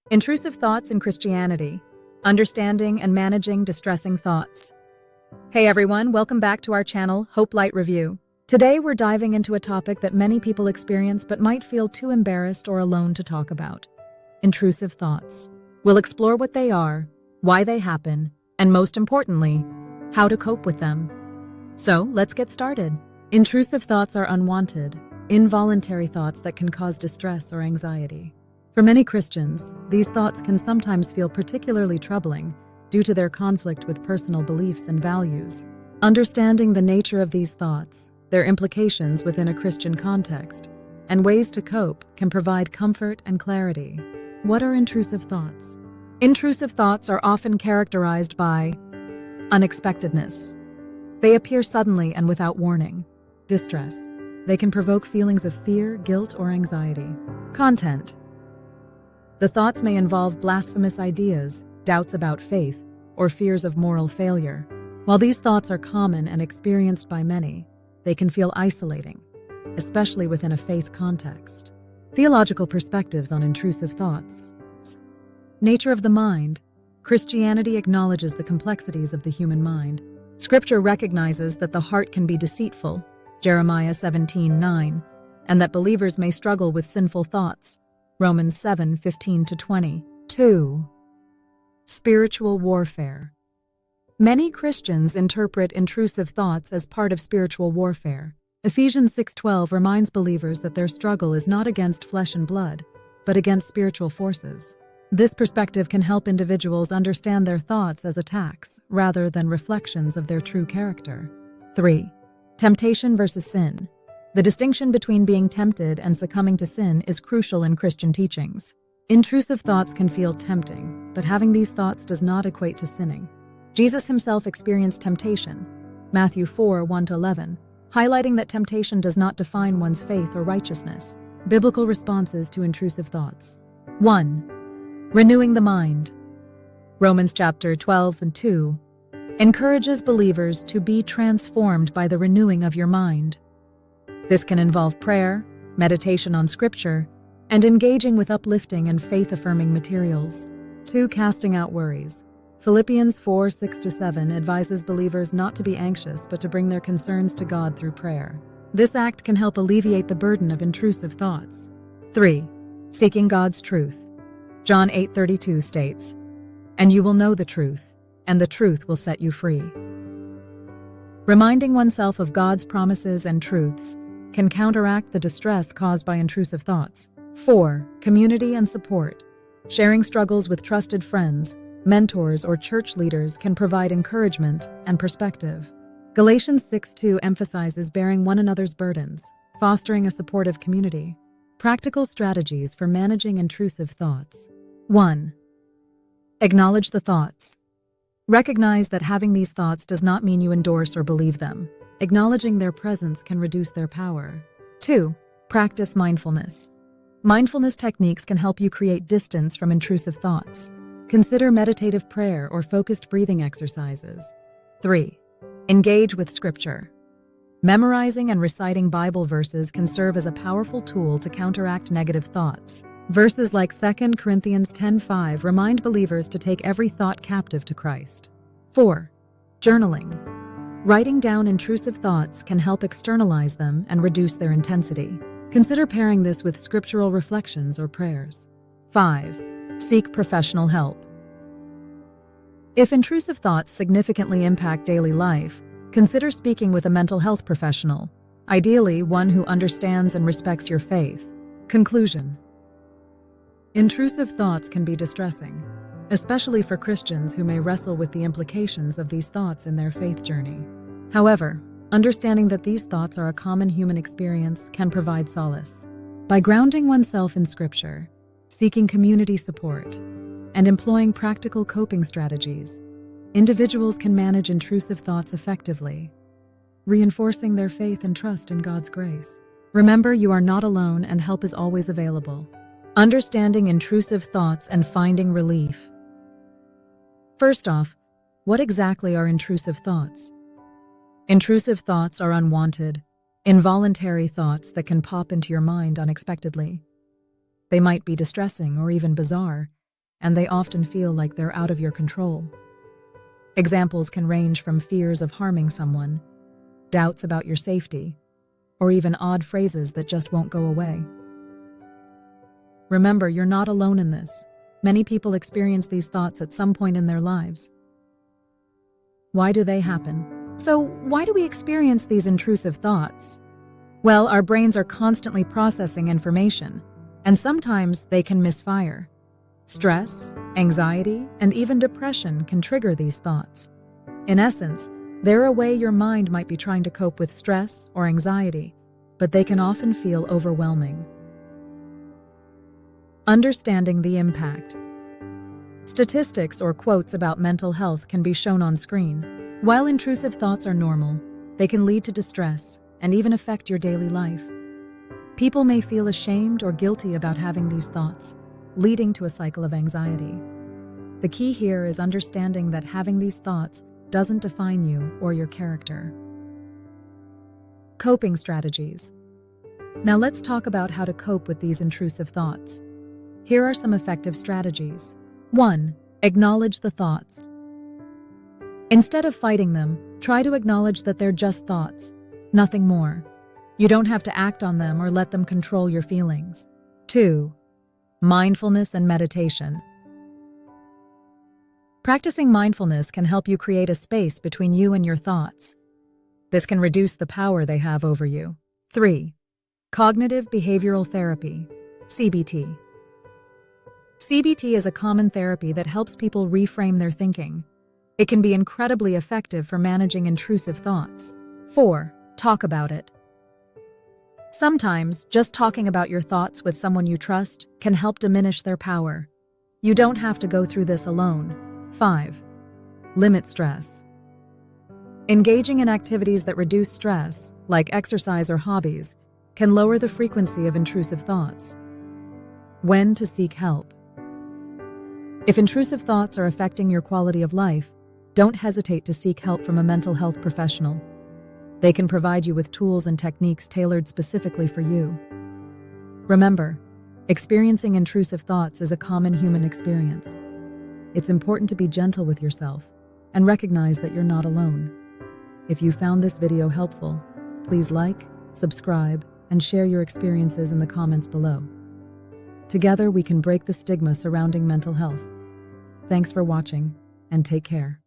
Intrusive Thoughts in Christianity, Understanding and Managing Distressing Thoughts. Hey everyone, welcome back to our channel, Hope Light Review. Today we're diving into a topic that many people experience but might feel too embarrassed or alone to talk about. Intrusive thoughts. We'll explore what they are, why they happen, and most importantly, how to cope with them. So, let's get started. Intrusive thoughts are unwanted, involuntary thoughts that can cause distress or anxiety. For many Christians, these thoughts can sometimes feel particularly troubling due to their conflict with personal beliefs and values. Understanding the nature of these thoughts, their implications within a Christian context, and ways to cope can provide comfort and clarity. What are intrusive thoughts? Intrusive thoughts are often characterized by unexpectedness. They appear suddenly and without warning. Distress. They can provoke feelings of fear, guilt, or anxiety. Content. The thoughts may involve blasphemous ideas, doubts about faith, or fears of moral failure. While these thoughts are common and experienced by many, they can feel isolating, especially within a faith context. Theological perspectives on intrusive thoughts. Nature of the mind. Christianity acknowledges the complexities of the human mind. Scripture recognizes that the heart can be deceitful, Jeremiah 17:9, and that believers may struggle with sinful thoughts, Romans 7:15-20. 2. Spiritual warfare. Many Christians interpret intrusive thoughts as part of spiritual warfare. Ephesians 6:12 reminds believers that their struggle is not against flesh and blood, but against spiritual forces. This perspective can help individuals understand their thoughts as attacks rather than reflections of their true character. 3. Temptation versus sin. The distinction between being tempted and succumbing to sin is crucial in Christian teachings. Intrusive thoughts can feel tempting, but having these thoughts does not equate to sinning. Jesus himself experienced temptation, Matthew 4:1-11, highlighting that temptation does not define one's faith or righteousness. Biblical responses to intrusive thoughts. 1. Renewing the mind. Romans chapter 12:2 encourages believers to be transformed by the renewing of your mind. This can involve prayer, meditation on Scripture, and engaging with uplifting and faith-affirming materials. 2. Casting out worries. Philippians 4:6-7 advises believers not to be anxious but to bring their concerns to God through prayer. This act can help alleviate the burden of intrusive thoughts. 3. Seeking God's truth. John 8:32 states, "And you will know the truth, and the truth will set you free." Reminding oneself of God's promises and truths can counteract the distress caused by intrusive thoughts. 4. Community and support. Sharing struggles with trusted friends, mentors, or church leaders can provide encouragement and perspective. Galatians 6:2 emphasizes bearing one another's burdens, fostering a supportive community. Practical strategies for managing intrusive thoughts. 1. Acknowledge the thoughts. Recognize that having these thoughts does not mean you endorse or believe them. Acknowledging their presence can reduce their power. 2. Practice mindfulness. Mindfulness techniques can help you create distance from intrusive thoughts. Consider meditative prayer or focused breathing exercises. 3. Engage with Scripture. Memorizing and reciting Bible verses can serve as a powerful tool to counteract negative thoughts. Verses like 2 Corinthians 10:5 remind believers to take every thought captive to Christ. 4. Journaling. Writing down intrusive thoughts can help externalize them and reduce their intensity. Consider pairing this with scriptural reflections or prayers. 5. Seek professional help. If intrusive thoughts significantly impact daily life, consider speaking with a mental health professional, ideally one who understands and respects your faith. Conclusion. Intrusive thoughts can be distressing, especially for Christians who may wrestle with the implications of these thoughts in their faith journey. However, understanding that these thoughts are a common human experience can provide solace. By grounding oneself in Scripture, seeking community support, and employing practical coping strategies, individuals can manage intrusive thoughts effectively, reinforcing their faith and trust in God's grace. Remember, you are not alone and help is always available. Understanding intrusive thoughts and finding relief. First off, what exactly are intrusive thoughts? Intrusive thoughts are unwanted, involuntary thoughts that can pop into your mind unexpectedly. They might be distressing or even bizarre, and they often feel like they're out of your control. Examples can range from fears of harming someone, doubts about your safety, or even odd phrases that just won't go away. Remember, you're not alone in this. Many people experience these thoughts at some point in their lives. Why do they happen? So, why do we experience these intrusive thoughts? Well, our brains are constantly processing information, and sometimes they can misfire. Stress, anxiety, and even depression can trigger these thoughts. In essence, they're a way your mind might be trying to cope with stress or anxiety, but they can often feel overwhelming. Understanding the impact. Statistics or quotes about mental health can be shown on screen. While intrusive thoughts are normal, they can lead to distress and even affect your daily life. People may feel ashamed or guilty about having these thoughts, leading to a cycle of anxiety. The key here is understanding that having these thoughts doesn't define you or your character. Coping strategies. Now let's talk about how to cope with these intrusive thoughts. Here are some effective strategies. 1. Acknowledge the thoughts. Instead of fighting them, try to acknowledge that they're just thoughts, nothing more. You don't have to act on them or let them control your feelings. 2. Mindfulness and meditation. Practicing mindfulness can help you create a space between you and your thoughts. This can reduce the power they have over you. 3. Cognitive behavioral therapy, CBT. CBT is a common therapy that helps people reframe their thinking. It can be incredibly effective for managing intrusive thoughts. 4. Talk about it. Sometimes, just talking about your thoughts with someone you trust can help diminish their power. You don't have to go through this alone. 5. Limit stress. Engaging in activities that reduce stress, like exercise or hobbies, can lower the frequency of intrusive thoughts. When to seek help. If intrusive thoughts are affecting your quality of life, don't hesitate to seek help from a mental health professional. They can provide you with tools and techniques tailored specifically for you. Remember, experiencing intrusive thoughts is a common human experience. It's important to be gentle with yourself and recognize that you're not alone. If you found this video helpful, please like, subscribe, and share your experiences in the comments below. Together, we can break the stigma surrounding mental health. Thanks for watching, and take care.